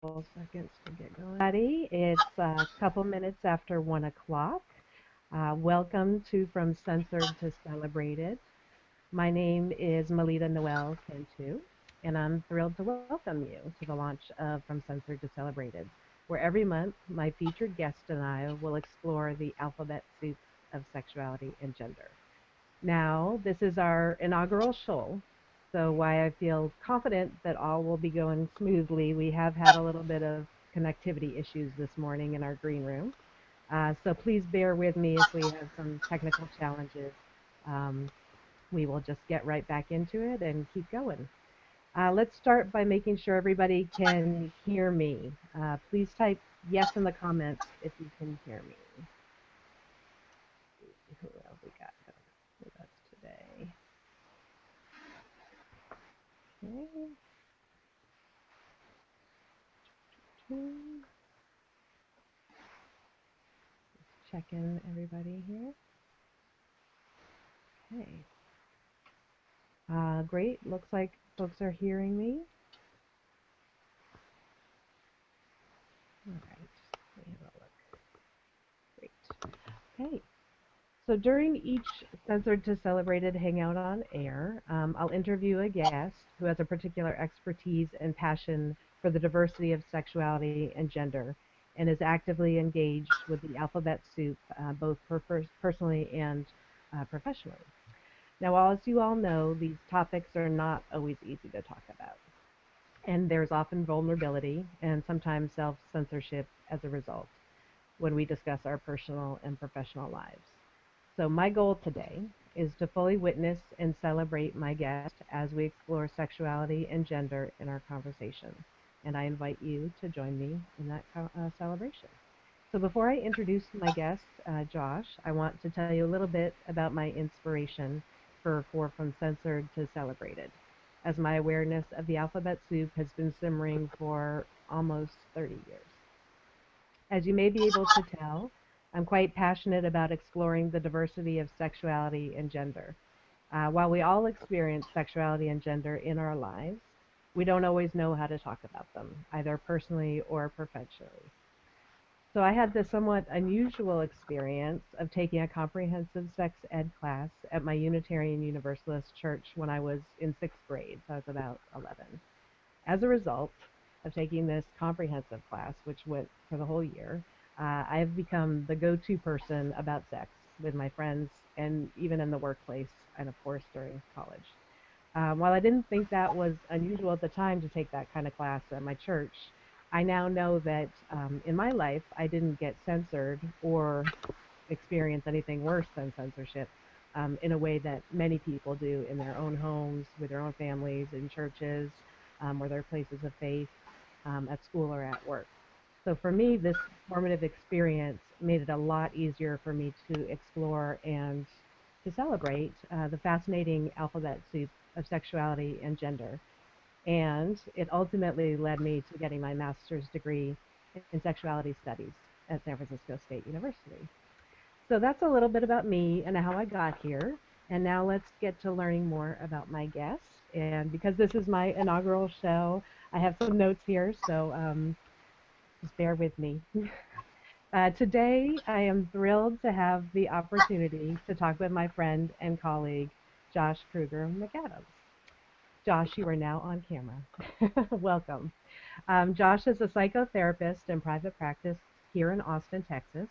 couple seconds to get going. Buddy, it's a couple minutes after 1 o'clock. Welcome to From Censored to Celebrated. My name is Melita Noel Cantu, and I'm thrilled to welcome you to the launch of From Censored to Celebrated, where every month my featured guest and I will explore the alphabet soup of sexuality and gender. Now, this is our inaugural show, so why I feel confident that all will be going smoothly, we have had a little bit of connectivity issues this morning in our green room. So please bear with me if we have some technical challenges. Um, we will just get right back into it and keep going. Let's start by making sure everybody can hear me. Please type yes in the comments if you can hear me. Who else we got with us today? Okay. Just checking everybody here. Okay. Great. Looks like folks are hearing me. All right. Let me have a look. Great. Okay. So during each Censored to Celebrated Hangout on Air, I'll interview a guest who has a particular expertise and passion for the diversity of sexuality and gender and is actively engaged with the alphabet soup, both personally and professionally. Now, as you all know, these topics are not always easy to talk about, and there's often vulnerability and sometimes self-censorship as a result when we discuss our personal and professional lives. So my goal today is to fully witness and celebrate my guest as we explore sexuality and gender in our conversation. And I invite you to join me in that celebration. So before I introduce my guest, Josh, I want to tell you a little bit about my inspiration for From Censored to Celebrated, as my awareness of the alphabet soup has been simmering for almost 30 years. As you may be able to tell, I'm quite passionate about exploring the diversity of sexuality and gender. While we all experience sexuality and gender in our lives, we don't always know how to talk about them, either personally or professionally. So I had this somewhat unusual experience of taking a comprehensive sex ed class at my Unitarian Universalist church when I was in sixth grade, so I was about 11. As a result of taking this comprehensive class, which went for the whole year, I have become the go-to person about sex with my friends and even in the workplace and, of course, during college. While I didn't think that was unusual at the time to take that kind of class at my church, I now know that in my life I didn't get censored or experience anything worse than censorship in a way that many people do in their own homes, with their own families, in churches, or their places of faith, at school or at work. So for me, this formative experience made it a lot easier for me to explore and to celebrate the fascinating alphabet soup of sexuality and gender. And it ultimately led me to getting my master's degree in sexuality studies at San Francisco State University. So that's a little bit about me and how I got here. And now let's get to learning more about my guest. And because this is my inaugural show, I have some notes here, so just bear with me. Today, I am thrilled to have the opportunity to talk with my friend and colleague, Josh Krueger McAdams. Josh, you are now on camera. Welcome. Josh is a psychotherapist in private practice here in Austin, Texas.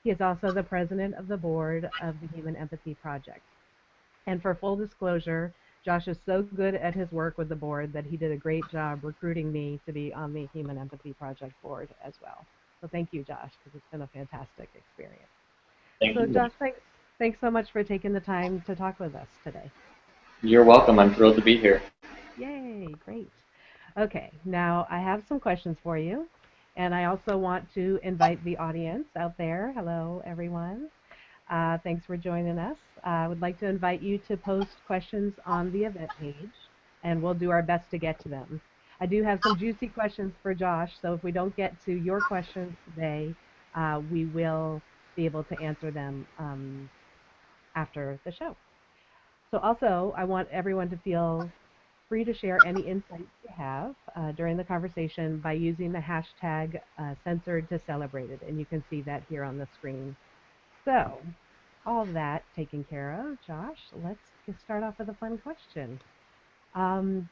He is also the president of the board of the Human Empathy Project. And for full disclosure, Josh is so good at his work with the board that he did a great job recruiting me to be on the Human Empathy Project board as well. So thank you, Josh, because it's been a fantastic experience. Thank So you. Josh, thanks so much for taking the time to talk with us today. You're welcome. I'm thrilled to be here. Yay, great. Okay, now I have some questions for you. And I also want to invite the audience out there. Hello, everyone. Thanks for joining us. I would like to invite you to post questions on the event page, and we'll do our best to get to them. I do have some juicy questions for Josh, so if we don't get to your questions today, we will be able to answer them after the show. So also, I want everyone to feel free to share any insights you have during the conversation by using the hashtag censored to celebrated. And you can see that here on the screen. So, all that taken care of, Josh, let's start off with a fun question. Um,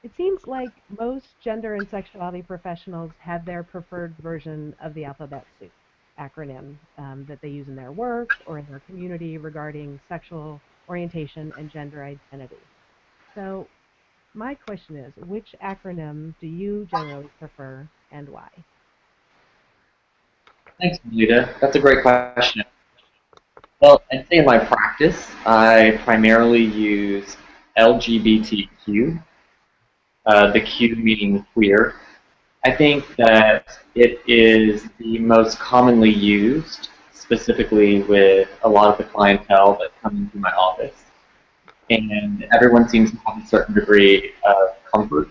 it seems like most gender and sexuality professionals have their preferred version of the alphabet soup acronym that they use in their work or in their community regarding sexual orientation and gender identity. So, my question is, which acronym do you generally prefer and why? Thanks, Melita. That's a great question. Well, I'd say in my practice, I primarily use LGBTQ, the Q meaning queer. I think that it is the most commonly used, specifically with a lot of the clientele that come into my office. And everyone seems to have a certain degree of comfort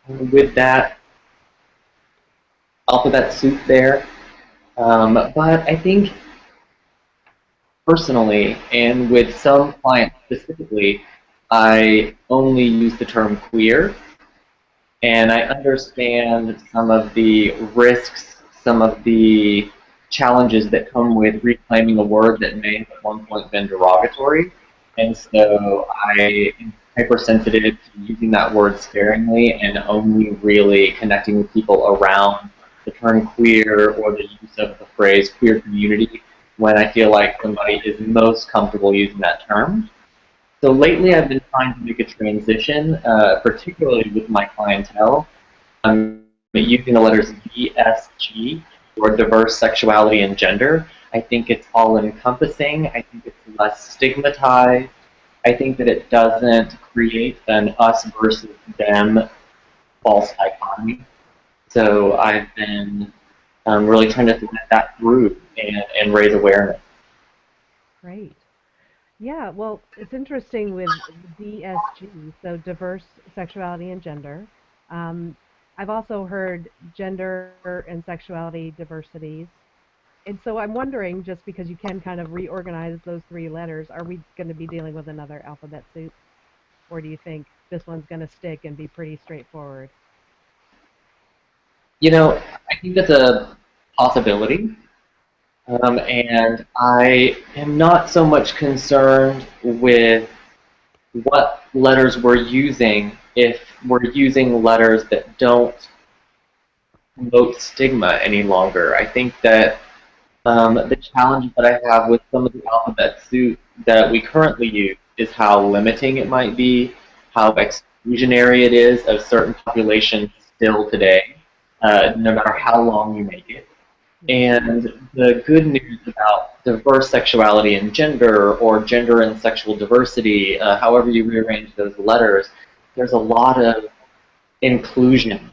with that alphabet soup there. But I think personally, and with some clients specifically, I only use the term queer, and I understand some of the risks, some of the challenges that come with reclaiming a word that may have at one point been derogatory. And so I am hypersensitive to using that word sparingly and only really connecting with people around the term queer or the use of the phrase queer community when I feel like somebody is most comfortable using that term. So lately I've been trying to make a transition, particularly with my clientele. I'm using the letters VSG, or diverse sexuality and gender. I think it's all encompassing. I think it's less stigmatized. I think that it doesn't create an us versus them false dichotomy. So I've been really trying to thread that through and raise awareness. Great. Yeah, well, it's interesting with DSG, so diverse sexuality and gender. Um, I've also heard gender and sexuality diversities. And so I'm wondering, just because you can kind of reorganize those three letters, are we going to be dealing with another alphabet soup? Or do you think this one's going to stick and be pretty straightforward? You know, I think that's a possibility. And I am not so much concerned with what letters we're using if we're using letters that don't promote stigma any longer. I think that the challenge that I have with some of the alphabet soup that we currently use is how limiting it might be, how exclusionary it is of certain populations still today, no matter how long you make it. Yeah, And the good news about diverse sexuality and gender, or gender and sexual diversity, however you rearrange those letters, there's a lot of inclusion,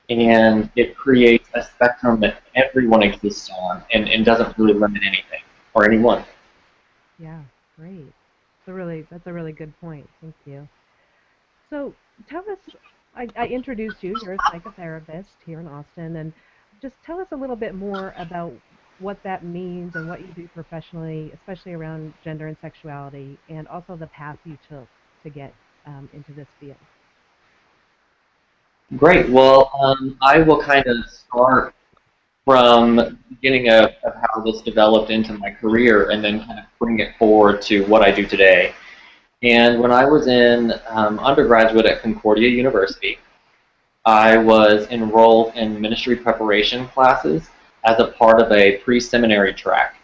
and it creates a spectrum that everyone exists on and doesn't really limit anything or anyone. yeah, great. That's a really good point. Thank you. So tell us, I introduced you, you're a psychotherapist here in Austin, and just tell us a little bit more about what that means and what you do professionally, especially around gender and sexuality, and also the path you took to get into this field. Great. Well, I will kind of start from the beginning of how this developed into my career and then kind of bring it forward to what I do today. And when I was in undergraduate at Concordia University, I was enrolled in ministry preparation classes as a part of a pre-seminary track,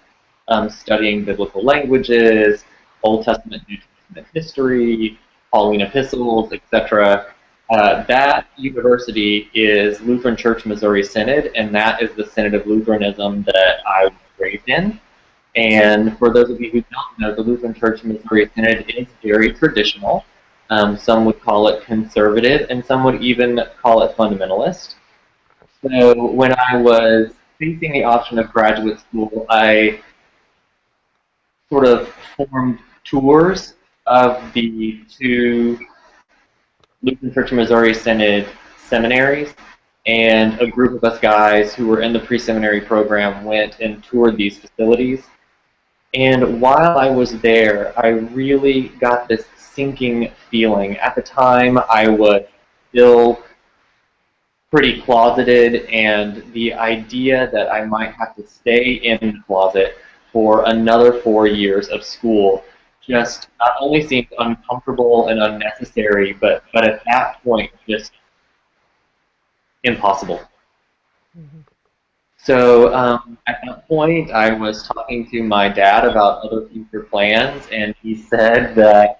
studying biblical languages, Old Testament, New Testament history, Pauline epistles, etc. That university is Lutheran Church Missouri Synod, and that is the Synod of Lutheranism that I was raised in. And for those of you who don't know, the Lutheran Church Missouri Synod is very traditional. Some would call it conservative, and some would even call it fundamentalist. So when I was facing the option of graduate school, I sort of formed tours of the two Lutheran Church Missouri Synod seminaries, and a group of us guys who were in the pre-seminary program went and toured these facilities. And while I was there, I really got this sinking feeling. At the time, I was still pretty closeted, and the idea that I might have to stay in the closet for another 4 years of school just not only seemed uncomfortable and unnecessary, but at that point, just impossible. Mhm. So at that point, I was talking to my dad about other future plans, and he said that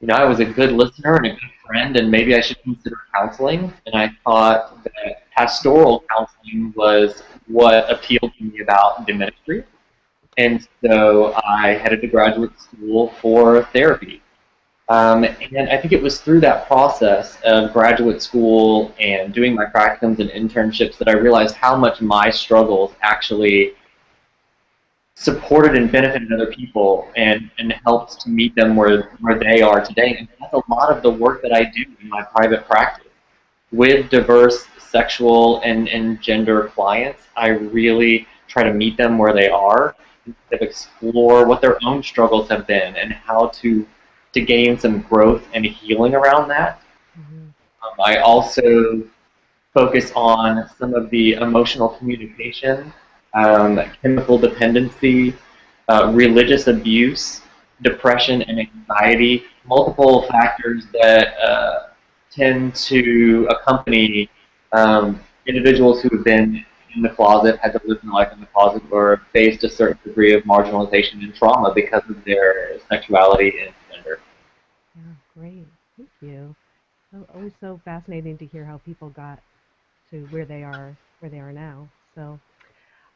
I was a good listener and a good friend, and maybe I should consider counseling. And I thought that pastoral counseling was what appealed to me about the ministry. And so I headed to graduate school for therapy. And I think it was through that process of graduate school and doing my practicums and internships that I realized how much my struggles actually supported and benefited other people and helped to meet them where they are today. And that's a lot of the work that I do in my private practice. With diverse sexual and gender clients, I really try to meet them where they are and explore what their own struggles have been and how to gain some growth and healing around that. Mhm. I also focus on some of the emotional communication, chemical dependency, religious abuse, depression and anxiety, multiple factors that tend to accompany individuals who have been in the closet, had to live their life in the closet, or faced a certain degree of marginalization and trauma because of their sexuality and gender. Yeah, great. Thank you. Always so fascinating to hear how people got to where they are now. So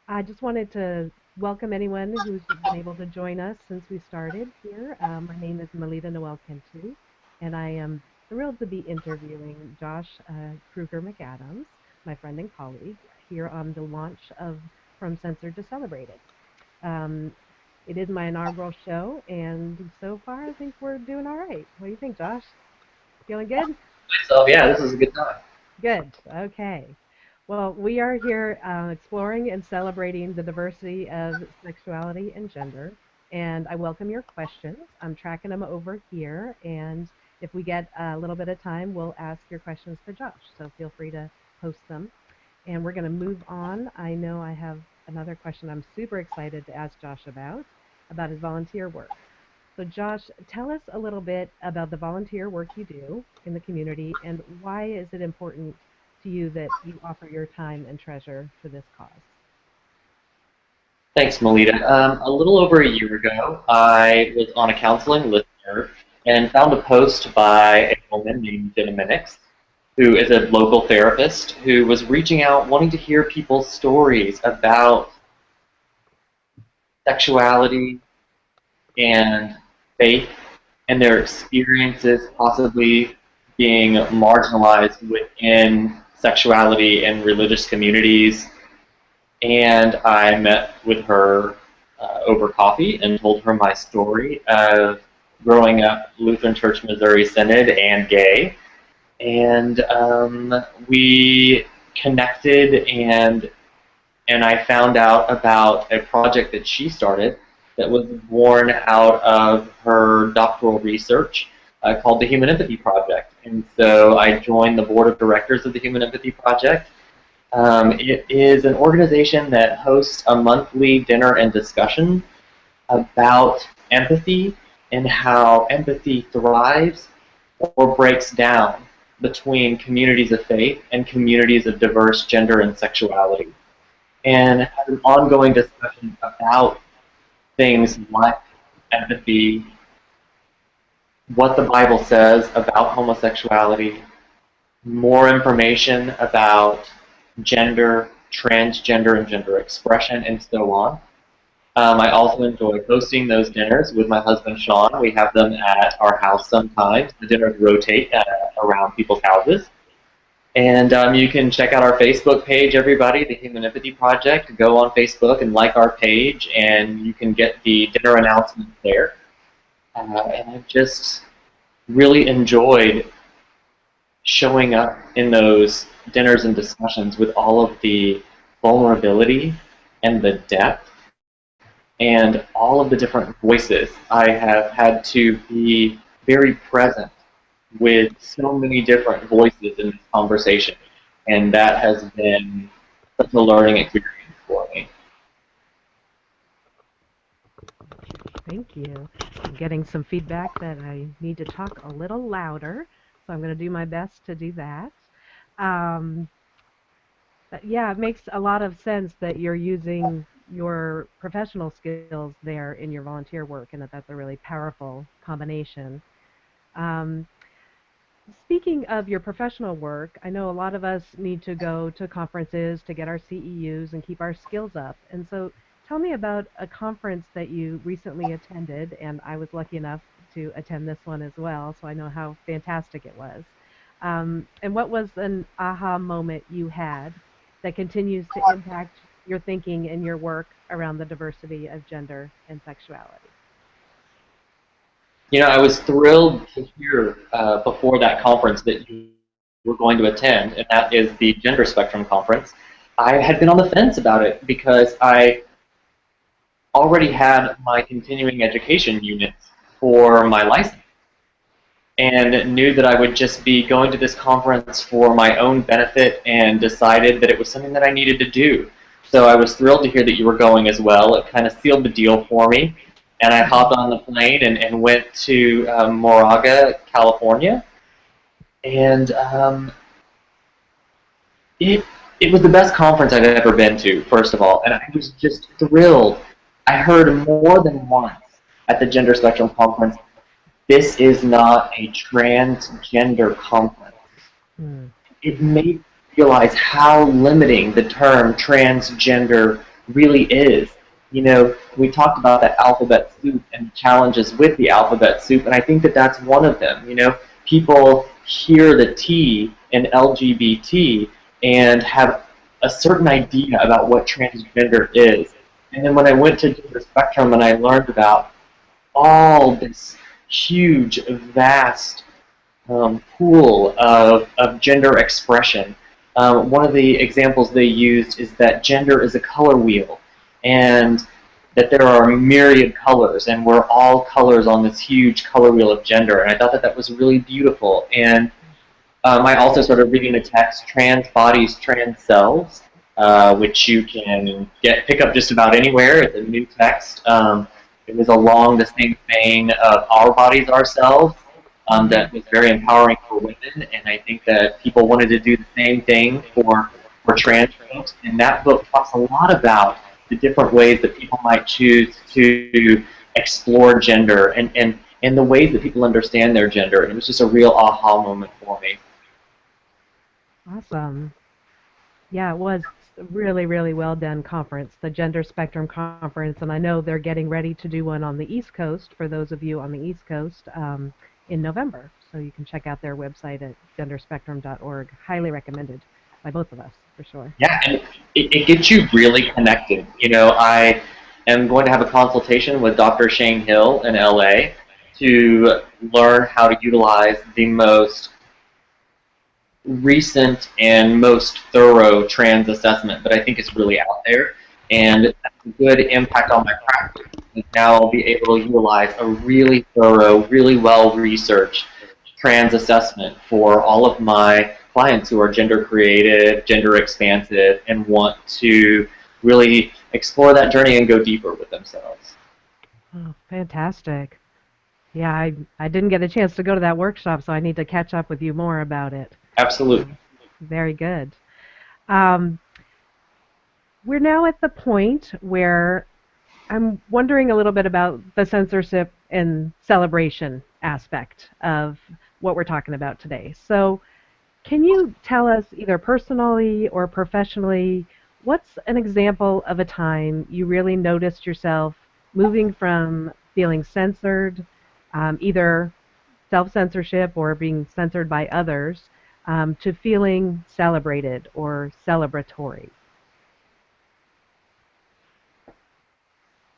I just wanted to welcome anyone who's been able to join us since we started here. My name is Melita Noel Kentu, and I am thrilled to be interviewing Josh Krueger McAdams, my friend and colleague, here on the launch of From Censored to Celebrated. Um, it is my inaugural show, and so far I think we're doing all right. What do you think, Josh? Feeling good? So yeah, this is a good time. Good. Okay. Well, we are here exploring and celebrating the diversity of sexuality and gender. And I welcome your questions. I'm tracking them over here. And if we get a little bit of time, we'll ask your questions to Josh. So feel free to post them. And we're going to move on. I know I have another question I'm super excited to ask Josh about his volunteer work. So, Josh, tell us a little bit about the volunteer work you do in the community and why is it important to you that you offer your time and treasure to this cause? Thanks, Melita. A little over a year ago, I was on a counseling listener and found a post by a woman named Jenna Minix, who is a local therapist who was reaching out, wanting to hear people's stories about sexuality and faith and their experiences possibly being marginalized within sexuality and religious communities. And I met with her over coffee and told her my story of growing up Lutheran Church Missouri Synod and gay. And we connected, and I found out about a project that she started that was born out of her doctoral research called the Human Empathy Project. And so I joined the board of directors of the Human Empathy Project. It is an organization that hosts a monthly dinner and discussion about empathy and how empathy thrives or breaks down between communities of faith and communities of diverse gender and sexuality, and has an ongoing discussion about things like empathy, what the Bible says about homosexuality, more information about gender, transgender, and gender expression, and so on. I also enjoy hosting those dinners with my husband Sean. We have them at our house sometimes. The dinners rotate around people's houses. And you can check out our Facebook page, everybody, the Human Empathy Project. Go on Facebook and like our page, and you can get the dinner announcements there. And I've just really enjoyed showing up in those dinners and discussions with all of the vulnerability and the depth and all of the different voices. I have had to be very present with so many different voices in this conversation, and that has been such a learning experience for me. Thank you. I'm getting some feedback that I need to talk a little louder, so I'm going to do my best to do that. Um, yeah, it makes a lot of sense that you're using your professional skills there in your volunteer work, and that that's a really powerful combination. Um, Speaking of your professional work, I know a lot of us need to go to conferences to get our CEUs and keep our skills up. And so tell me about a conference that you recently attended, and I was lucky enough to attend this one as well, so I know how fantastic it was. And what was an aha moment you had that continues to impact your thinking and your work around the diversity of gender and sexuality? You know, I was thrilled to hear before that conference that you were going to attend, and that is the Gender Spectrum Conference. I had been on the fence about it because I already had my continuing education units for my license and knew that I would just be going to this conference for my own benefit and decided that it was something that I needed to do. So I was thrilled to hear that you were going as well. It kind of sealed the deal for me. And I hopped on the plane and went to Moraga, California. And it, it was the best conference I've ever been to, first of all. And I was just thrilled. I heard more than once at the Gender Spectrum Conference, this is not a transgender conference. Hmm. It made me realize how limiting the term transgender really is. You know, we talked about that alphabet soup and challenges with the alphabet soup, and I think that that's one of them. You know, people hear the T in LGBT and have a certain idea about what transgender is. And then when I went to the spectrum and I learned about all this huge, vast pool of gender expression. One of the examples they used is that gender is a color wheel, and that there are a myriad colors, and we're all colors on this huge color wheel of gender. And I thought that that was really beautiful. And I also started reading the text, Trans Bodies, Trans Selves, which you can pick up just about anywhere. It's a new text. It was along the same vein of Our Bodies, Ourselves, that was very empowering for women, and I think that people wanted to do the same thing for trans folks. And that book talks a lot about the different ways that people might choose to explore gender and the ways that people understand their gender. And it was just a real aha moment for me. Awesome. Yeah, it was a really, really well done conference, the Gender Spectrum Conference, and I know they're getting ready to do one on the East Coast for those of you on the East Coast in November. So you can check out their website at genderspectrum.org. Highly recommended by both of us, for sure. Yeah, and it gets you really connected. You know, I am going to have a consultation with Dr. Shane Hill in LA to learn how to utilize the most recent and most thorough trans assessment that I think is really out there, and that's a good impact on my practice. Now I'll be able to utilize a really thorough, really well-researched trans assessment for all of my clients who are gender creative, gender expansive, and want to really explore that journey and go deeper with themselves. Oh, fantastic. Yeah, I didn't get a chance to go to that workshop, so I need to catch up with you more about it. Absolutely. Very good. Um, we're now at the point where I'm wondering a little bit about the censorship and celebration aspect of what we're talking about today. So, can you tell us, either personally or professionally, what's an example of a time you really noticed yourself moving from feeling censored, either self censorship or being censored by others, to feeling celebrated or celebratory?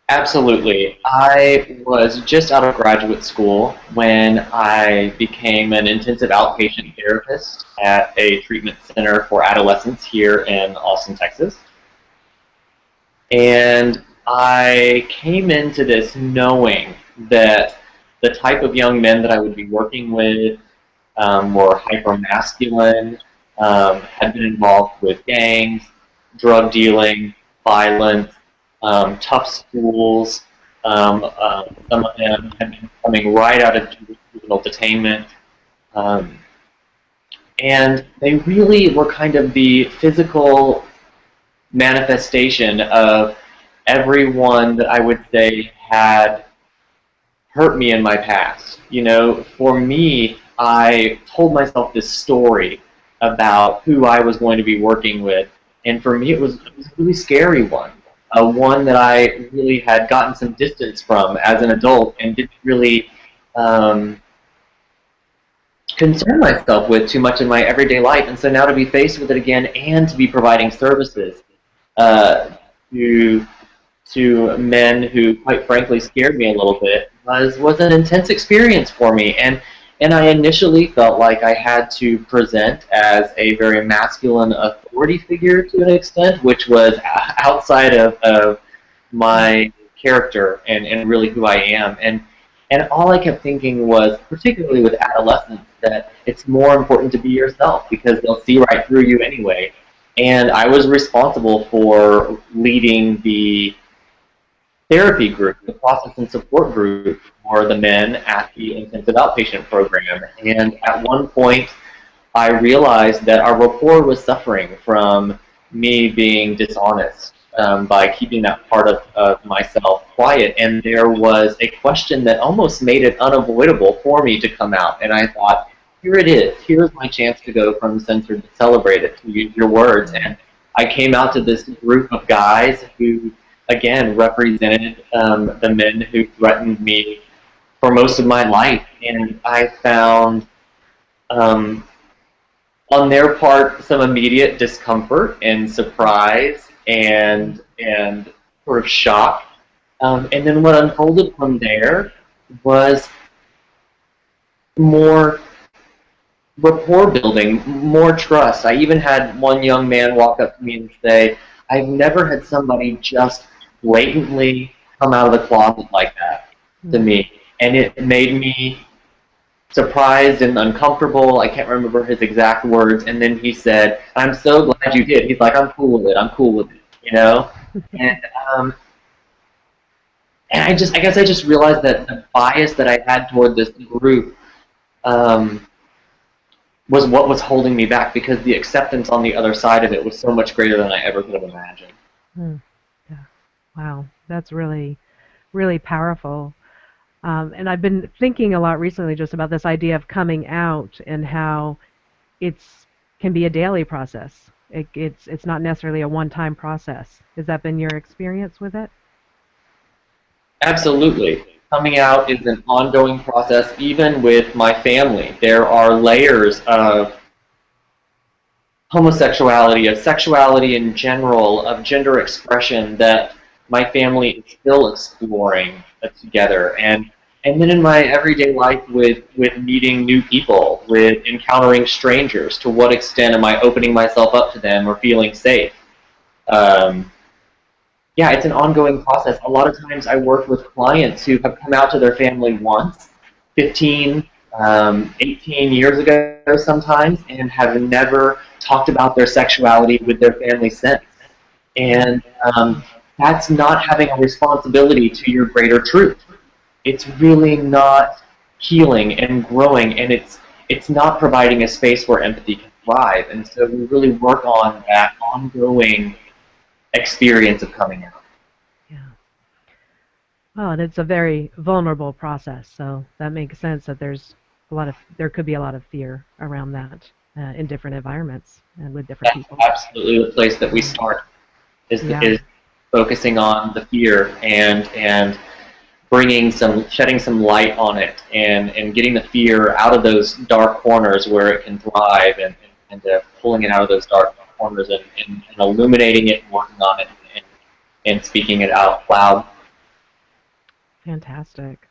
Absolutely. I was just out of graduate school when I became an intensive outpatient therapist at a treatment center for adolescents here in Austin, Texas. And I came into this knowing that the type of young men that I would be working with were hyper-masculine, had been involved with gangs, drug dealing, violence, tough schools. Some of them had been coming right out of juvenile detainment. Um, and they really were kind of the physical manifestation of everyone that I would say had hurt me in my past. You know, for me, I told myself this story about who I was going to be working with, and for me, it was a really scary one, one that I really had gotten some distance from as an adult and didn't really concern myself with too much in my everyday life. And so now to be faced with it again and to be providing services uh, to men who, quite frankly, scared me a little bit was an intense experience for me. And I initially felt like I had to present as a very masculine authority figure to an extent, which was outside of my character and really who I am. And all I kept thinking was, particularly with adolescents, that it's more important to be yourself because they'll see right through you anyway. And I was responsible for leading the therapy group, the process and support group for the men at the intensive outpatient program. And at one point, I realized that our rapport was suffering from me being dishonest by keeping that part of myself quiet. And there was a question that almost made it unavoidable for me to come out. And I thought, here it is. Here's my chance to go from censored to celebrated, to use your words. And I came out to this group of guys who, again, represented the men who threatened me for most of my life. And I found on their part some immediate discomfort and surprise and sort of shock. And then what unfolded from there was more rapport building, more trust. I even had one young man walk up to me and say, I've never had somebody just blatantly come out of the closet like that to me. And it made me surprised and uncomfortable. I can't remember his exact words. And then he said, I'm so glad you did. He's like, I'm cool with it. I'm cool with it, you know? And I guess I just realized that the bias that I had toward this group was what was holding me back, because the acceptance on the other side of it was so much greater than I ever could have imagined. Yeah. Wow, that's really, really powerful. And I've been thinking a lot recently just about this idea of coming out and how can be a daily process. It's not necessarily a one-time process. Has that been your experience with it? Absolutely. Coming out is an ongoing process, even with my family. There are layers of homosexuality, of sexuality in general, of gender expression that my family is still exploring together. And then in my everyday life with meeting new people, with encountering strangers, to what extent am I opening myself up to them or feeling safe? Yeah, it's an ongoing process. A lot of times I work with clients who have come out to their family once, 15, 18 years ago sometimes, and have never talked about their sexuality with their family since. And that's not having a responsibility to your greater truth. It's really not healing and growing, and it's not providing a space where empathy can thrive. And so we really work on that ongoing experience of coming out. Yeah. Well, and it's a very vulnerable process, so that makes sense that there could be a lot of fear around that in different environments and with different That's people. absolutely the place that we start, is focusing on the fear and shedding some light on it, and getting the fear out of those dark corners where it can thrive, and pulling it out of those dark corners and illuminating it and working on it and speaking it out loud. Fantastic.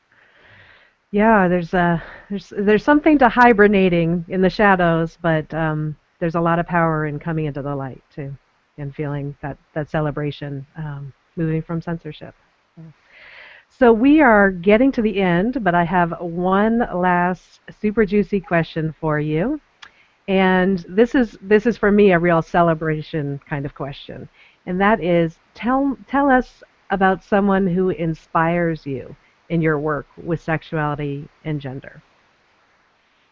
Yeah, there's something to hibernating in the shadows, but there's a lot of power in coming into the light too, and feeling that celebration. moving from censorship. So we are getting to the end, but I have one last super juicy question for you. And this is for me a real celebration kind of question. And that is tell us about someone who inspires you in your work with sexuality and gender.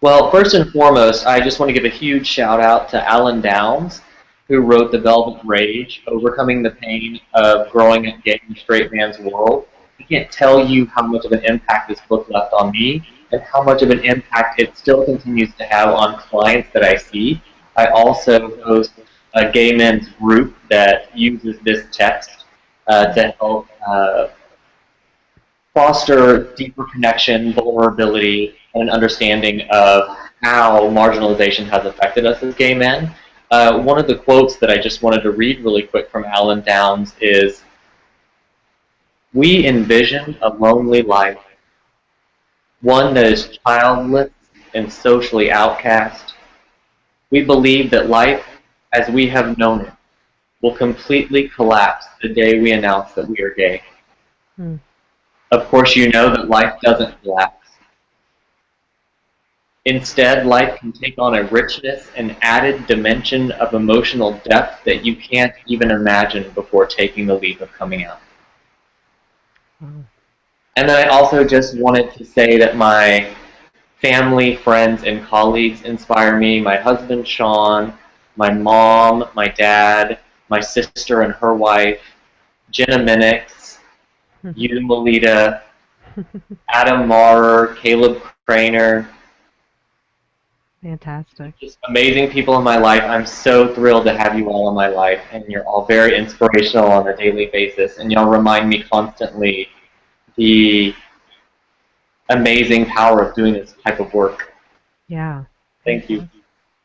Well, first and foremost, I just want to give a huge shout out to Alan Downs, who wrote The Velvet Rage, Overcoming the Pain of Growing Up Gay in a Straight Man's World. I can't tell you how much of an impact this book left on me and how much of an impact it still continues to have on clients that I see. I also host a gay men's group that uses this text to help foster deeper connection, vulnerability, and an understanding of how marginalization has affected us as gay men. One of the quotes that I just wanted to read really quick from Alan Downs is, "We envision a lonely life, one that is childless and socially outcast. We believe that life, as we have known it, will completely collapse the day we announce that we are gay. Hmm. Of course, you know that life doesn't collapse. Instead, life can take on a richness and added dimension of emotional depth that you can't even imagine before taking the leap of coming out." Wow. And then I also just wanted to say that my family, friends, and colleagues inspire me. My husband, Sean, my mom, my dad, my sister and her wife, Jenna Minix, you, Melita, Adam Maurer, Caleb Craner, Fantastic. just amazing people in my life. I'm so thrilled to have you all in my life, and you're all very inspirational on a daily basis, and y'all remind me constantly the amazing power of doing this type of work. Yeah. Thank you.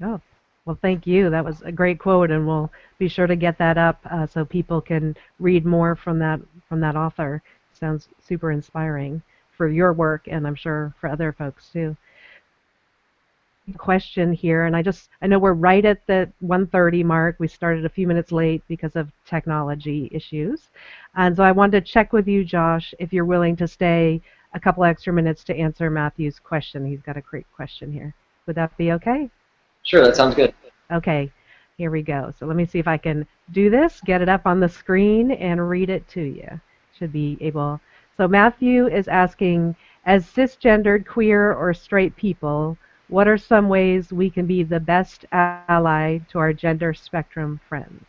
Oh, well, thank you. That was a great quote, and we'll be sure to get that up so people can read more from that author. Sounds super inspiring for your work, and I'm sure for other folks too. Question here, and I know we're right at the 1:30 mark. We started a few minutes late because of technology issues, and so I wanted to check with you, Josh, if you're willing to stay a couple extra minutes to answer Matthew's question. He's got a great question here. Would that be okay? Sure, that sounds good. Okay, here we go. So let me see if I can do this, get it up on the screen, and read it to you. Should be able. So Matthew is asking, as cisgendered, queer, or straight people, what are some ways we can be the best ally to our gender spectrum friends?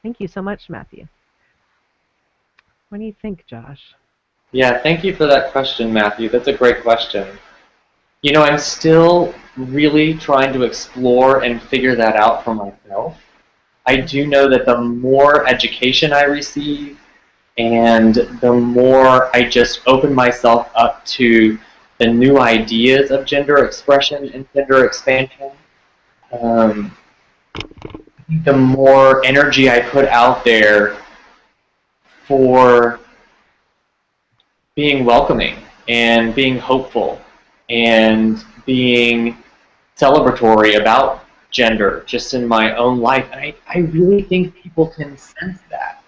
Thank you so much, Matthew. What do you think, Josh? Yeah, thank you for that question, Matthew. That's a great question. You know, I'm still really trying to explore and figure that out for myself. I do know that the more education I receive and the more I just open myself up to the new ideas of gender expression and gender expansion, um, the more energy I put out there for being welcoming and being hopeful and being celebratory about gender just in my own life. And I really think people can sense that.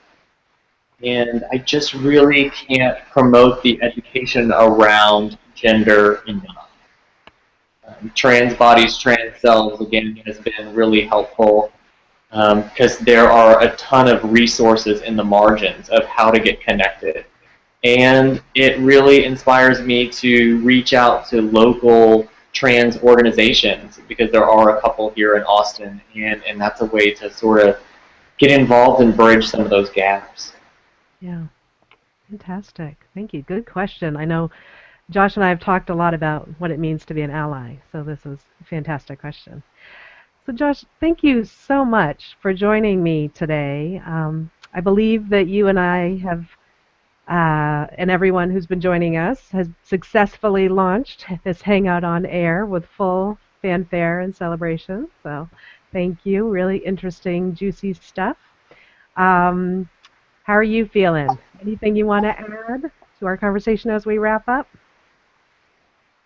And I just really can't promote the education around gender enough. Trans bodies, trans selves, again, has been really helpful because there are a ton of resources in the margins of how to get connected. And it really inspires me to reach out to local trans organizations because there are a couple here in Austin, and that's a way to sort of get involved and bridge some of those gaps. Yeah, fantastic. Thank you. Good question. I know Josh and I have talked a lot about what it means to be an ally, so this is a fantastic question. So Josh, thank you so much for joining me today. I believe that you and I have, and everyone who's been joining us, has successfully launched this Hangout on air with full fanfare and celebration. So thank you. Really interesting, juicy stuff. Um, how are you feeling? Anything you want to add to our conversation as we wrap up?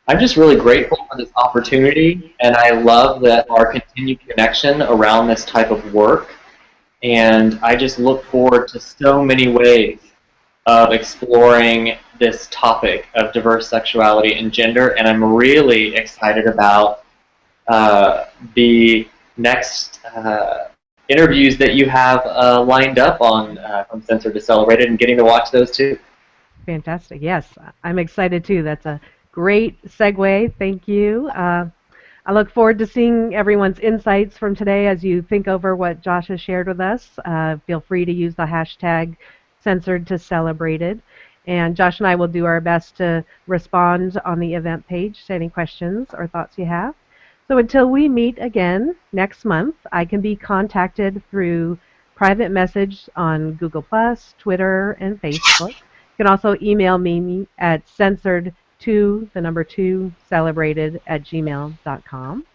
I'm just really grateful for this opportunity, and I love that our continued connection around this type of work. And I just look forward to so many ways of exploring this topic of diverse sexuality and gender, and I'm really excited about the next interviews that you have lined up on from Censored to Celebrated, and getting to watch those too. Fantastic. Yes, I'm excited too. That's a great segue. Thank you. I look forward to seeing everyone's insights from today as you think over what Josh has shared with us. Feel free to use the hashtag censored to celebrated. And Josh and I will do our best to respond on the event page to any questions or thoughts you have. So until we meet again next month, I can be contacted through private message on Google+, Twitter, and Facebook. You can also email me at censored2celebrated@gmail.com.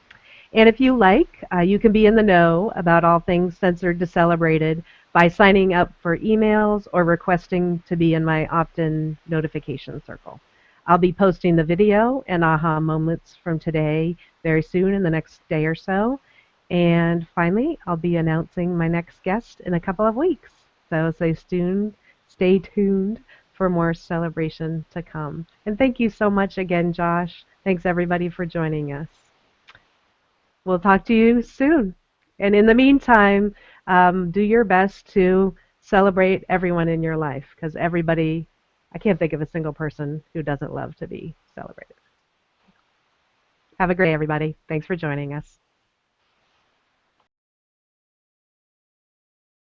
And if you like, you can be in the know about all things Censored to Celebrated by signing up for emails or requesting to be in my opt-in notification circle. I'll be posting the video and aha moments from today very soon in the next day or so. And finally, I'll be announcing my next guest in a couple of weeks. So stay tuned for more celebration to come. And thank you so much again, Josh. Thanks everybody for joining us. We'll talk to you soon. And in the meantime, do your best to celebrate everyone in your life, because I can't think of a single person who doesn't love to be celebrated. Have a great day, everybody. Thanks for joining us.